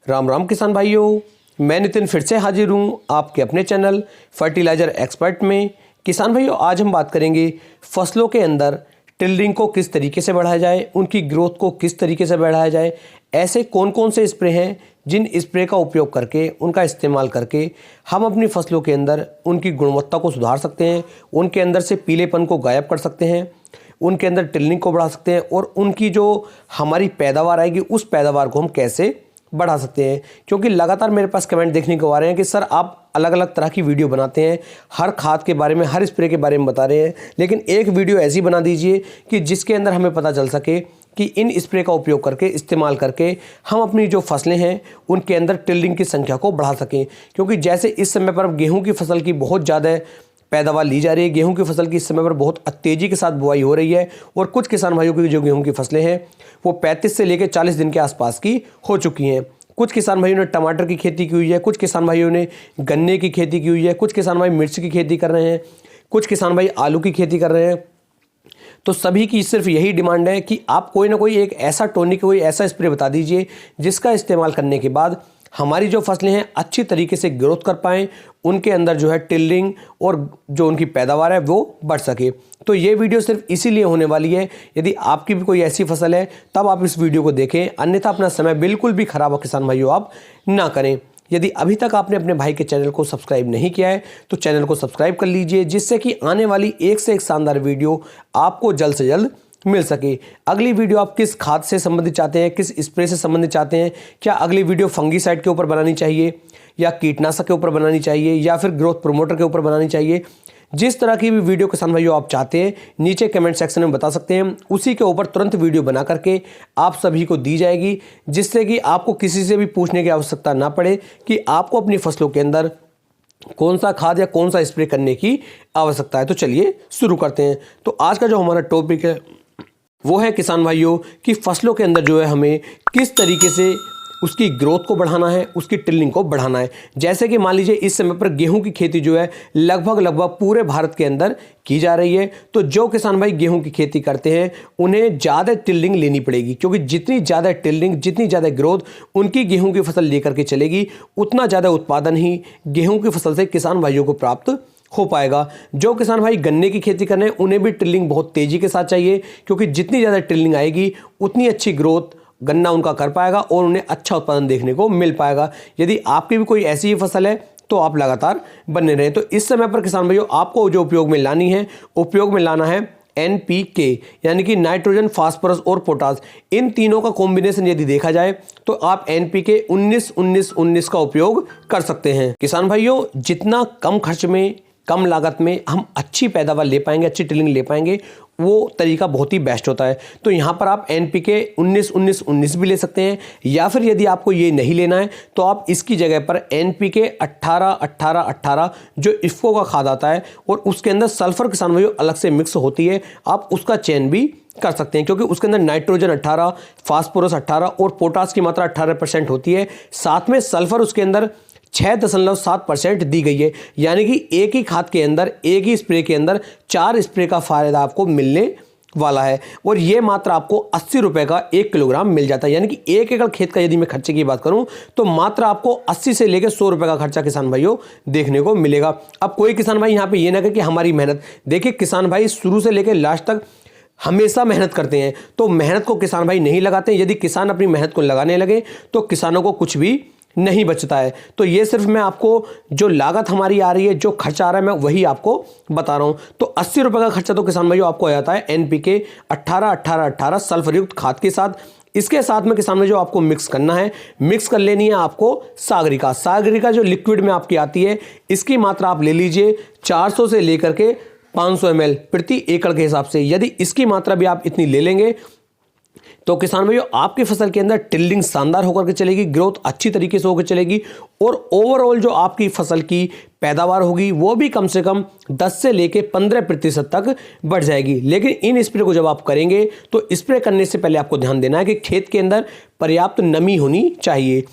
राम राम किसान भाइयों, मैं नितिन फिर से हाजिर हूँ आपके अपने चैनल फर्टिलाइज़र एक्सपर्ट में। किसान भाइयों, आज हम बात करेंगे फसलों के अंदर टिल्डिंग को किस तरीके से बढ़ाया जाए, उनकी ग्रोथ को किस तरीके से बढ़ाया जाए। ऐसे कौन कौन से स्प्रे हैं जिन स्प्रे का उपयोग करके, उनका इस्तेमाल करके हम अपनी फसलों के अंदर उनकी गुणवत्ता को सुधार सकते हैं, उनके अंदर से पीलेपन को गायब कर सकते हैं, उनके अंदर टिल्डिंग को बढ़ा सकते हैं और उनकी जो हमारी पैदावार आएगी उस पैदावार को हम कैसे बढ़ा सकते हैं। क्योंकि लगातार मेरे पास कमेंट देखने को आ रहे हैं कि सर आप अलग अलग तरह की वीडियो बनाते हैं, हर खाद के बारे में, हर स्प्रे के बारे में बता रहे हैं, लेकिन एक वीडियो ऐसी बना दीजिए कि जिसके अंदर हमें पता चल सके कि इन स्प्रे का उपयोग करके, इस्तेमाल करके हम अपनी जो फसलें हैं उनके अंदर टिल्डिंग की संख्या को बढ़ा सकें। क्योंकि जैसे इस समय पर गेहूँ की फसल की बहुत ज़्यादा पैदावार ली जा रही है, गेहूं की फसल की इस समय पर बहुत तेज़ी के साथ बुआई हो रही है और कुछ किसान भाइयों की जो गेहूं की फसलें हैं वो 35 से लेकर 40 दिन के आसपास की हो चुकी हैं। कुछ किसान भाइयों ने टमाटर की खेती की हुई है, कुछ किसान भाइयों ने गन्ने की खेती की हुई है, कुछ किसान भाई मिर्च की खेती कर रहे हैं, कुछ किसान भाई आलू की खेती कर रहे हैं। तो सभी की सिर्फ यही डिमांड है कि आप कोई ना कोई एक ऐसा टॉनिक, कोई ऐसा स्प्रे बता दीजिए जिसका इस्तेमाल करने के बाद हमारी जो फसलें हैं अच्छी तरीके से ग्रोथ कर पाएँ, उनके अंदर जो है टिल्डिंग और जो उनकी पैदावार है वो बढ़ सके। तो ये वीडियो सिर्फ इसीलिए होने वाली है, यदि आपकी भी कोई ऐसी फसल है तब आप इस वीडियो को देखें, अन्यथा अपना समय बिल्कुल भी खराब किसान भाइयों आप ना करें। यदि अभी तक आपने अपने भाई के चैनल को सब्सक्राइब नहीं किया है तो चैनल को सब्सक्राइब कर लीजिए, जिससे कि आने वाली एक से एक शानदार वीडियो आपको जल्द से जल्द मिल सके। अगली वीडियो आप किस खाद से संबंधित चाहते हैं, किस स्प्रे से संबंधित चाहते हैं, क्या अगली वीडियो फंगीसाइड के ऊपर बनानी चाहिए या कीटनाशक के ऊपर बनानी चाहिए या फिर ग्रोथ प्रमोटर के ऊपर बनानी चाहिए, जिस तरह की भी वीडियो किसान भाइयों आप चाहते हैं नीचे कमेंट सेक्शन में बता सकते हैं। उसी के ऊपर तुरंत वीडियो बना करके आप सभी को दी जाएगी, जिससे कि आपको किसी से भी पूछने की आवश्यकता ना पड़े कि आपको अपनी फसलों के अंदर कौन सा खाद या कौन सा स्प्रे करने की आवश्यकता है। तो चलिए शुरू करते हैं। तो आज का जो हमारा टॉपिक है वो है किसान भाइयों कि फसलों के अंदर जो है हमें किस तरीके से उसकी ग्रोथ को बढ़ाना है, उसकी टिल्डिंग को बढ़ाना है। जैसे कि मान लीजिए इस समय पर गेहूं की खेती जो है लगभग पूरे भारत के अंदर की जा रही है। तो जो किसान भाई गेहूं की खेती करते हैं उन्हें ज़्यादा टिल्डिंग लेनी पड़ेगी, क्योंकि जितनी ज़्यादा टिल्डिंग, जितनी ज़्यादा ग्रोथ उनकी गेहूं की फसल लेकर के चलेगी, उतना ज़्यादा उत्पादन ही गेहूँ की फसल से किसान भाइयों को प्राप्त हो पाएगा। जो किसान भाई गन्ने की खेती कर रहे हैं उन्हें भी टिल्डिंग बहुत तेज़ी के साथ चाहिए, क्योंकि जितनी ज़्यादा टिल्डिंग आएगी उतनी अच्छी ग्रोथ गन्ना उनका कर पाएगा और उन्हें अच्छा उत्पादन देखने को मिल पाएगा। यदि आपकी भी कोई ऐसी ही फसल है तो आप लगातार बने रहें। तो इस समय पर किसान भाइयों आपको जो उपयोग में लानी है, उपयोग में लाना है NPK यानी कि नाइट्रोजन, फास्फोरस और पोटास। इन तीनों का कॉम्बिनेशन यदि देखा जाए तो आप NPK 19-19-19 का उपयोग कर सकते हैं। किसान भाइयों, जितना कम खर्च में, कम लागत में हम अच्छी पैदावार ले पाएंगे, अच्छी टिल्डिंग ले पाएंगे, वो तरीका बहुत ही बेस्ट होता है। तो यहाँ पर आप NPK 19-19-19 भी ले सकते हैं, या फिर यदि आपको ये नहीं लेना है तो आप इसकी जगह पर NPK 18-18-18 जो इफ्को का खाद आता है और उसके अंदर सल्फर किसान भाइयों अलग से मिक्स होती है, आप उसका चयन भी कर सकते हैं, क्योंकि उसके अंदर नाइट्रोजन 18, फास्फोरस 18 और पोटास की मात्रा 18% होती है। साथ में सल्फर उसके अंदर 6.7% दी गई है, यानी कि एक ही खाद के अंदर, एक ही स्प्रे के अंदर 4 स्प्रे का फायदा आपको मिलने वाला है। और ये मात्र आपको 80 रुपए का 1 किलोग्राम मिल जाता है। यानी कि 1 एकड़ खेत का यदि मैं खर्चे की बात करूं तो मात्र आपको 80 से लेकर 100 रुपए का खर्चा किसान भाइयों देखने को मिलेगा। अब कोई किसान भाई यहाँ पे ये ना करे कि हमारी मेहनत, देखिए किसान भाई शुरू से लेकर लास्ट तक हमेशा मेहनत करते हैं, तो मेहनत को किसान भाई नहीं लगाते हैं। यदि किसान अपनी मेहनत को लगाने लगे तो किसानों को कुछ भी नहीं बचता है। तो ये सिर्फ मैं आपको जो लागत हमारी आ रही है, जो खर्चा आ रहा है, मैं वही आपको बता रहा हूं। तो 80 रुपए का खर्चा तो किसान भाइयों आपको आ जाता है NPK 18-18-18 सल्फर युक्त खाद के साथ। इसके साथ में किसान भाइयों आपको मिक्स करना है, मिक्स कर लेनी है आपको सागरिका जो लिक्विड में आपकी आती है, इसकी मात्रा आप ले लीजिए 400 से लेकर के 500 ml प्रति एकड़ के हिसाब से। यदि इसकी मात्रा भी आप इतनी ले लेंगे तो किसान भाइयों आपकी फसल के अंदर टिल्डिंग शानदार होकर के चलेगी, ग्रोथ अच्छी तरीके से होकर चलेगी और ओवरऑल जो आपकी फसल की पैदावार होगी वो भी कम से कम 10 से लेके 15% तक बढ़ जाएगी। लेकिन इन स्प्रे को जब आप करेंगे तो स्प्रे करने से पहले आपको ध्यान देना है कि खेत के अंदर पर्याप्त नमी होनी चाहिए।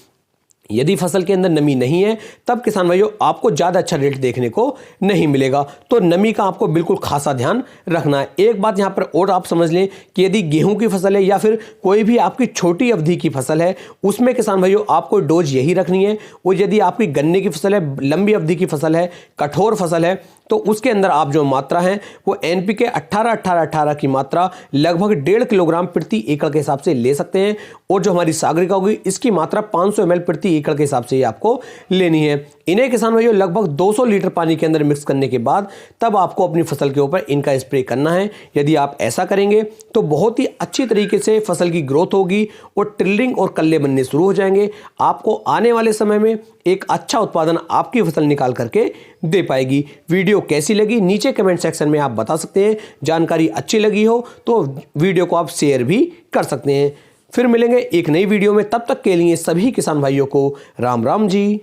यदि फसल के अंदर नमी नहीं है तब किसान भाइयों आपको ज़्यादा अच्छा रेट देखने को नहीं मिलेगा। तो नमी का आपको बिल्कुल खासा ध्यान रखना है। एक बात यहाँ पर और आप समझ लें कि यदि गेहूं की फसल है या फिर कोई भी आपकी छोटी अवधि की फसल है, उसमें किसान भाइयों आपको डोज यही रखनी है। और यदि आपकी गन्ने की फसल है, लंबी अवधि की फसल है, कठोर फसल है, तो उसके अंदर आप जो मात्रा है वो एनपीके 18-18-18 की मात्रा लगभग 1.5 किलोग्राम प्रति एकड़ के हिसाब से ले सकते हैं। और जो हमारी सागरिका होगी इसकी मात्रा 500 ml प्रति एकड़ के हिसाब से आपको लेनी है। इन्हें किसान भाइयों लगभग 200 लीटर पानी के अंदर मिक्स करने के बाद तब आपको अपनी फसल के ऊपर इनका स्प्रे करना है। यदि आप ऐसा करेंगे तो बहुत ही अच्छी तरीके से फसल की ग्रोथ होगी और टिल्लिंग और कल्ले बनने शुरू हो जाएंगे। आपको आने वाले समय में एक अच्छा उत्पादन आपकी फसल निकाल करके दे पाएगी। वीडियो कैसी लगी नीचे कमेंट सेक्शन में आप बता सकते हैं। जानकारी अच्छी लगी हो तो वीडियो को आप शेयर भी कर सकते हैं। फिर मिलेंगे एक नई वीडियो में, तब तक के लिए सभी किसान भाइयों को राम राम जी।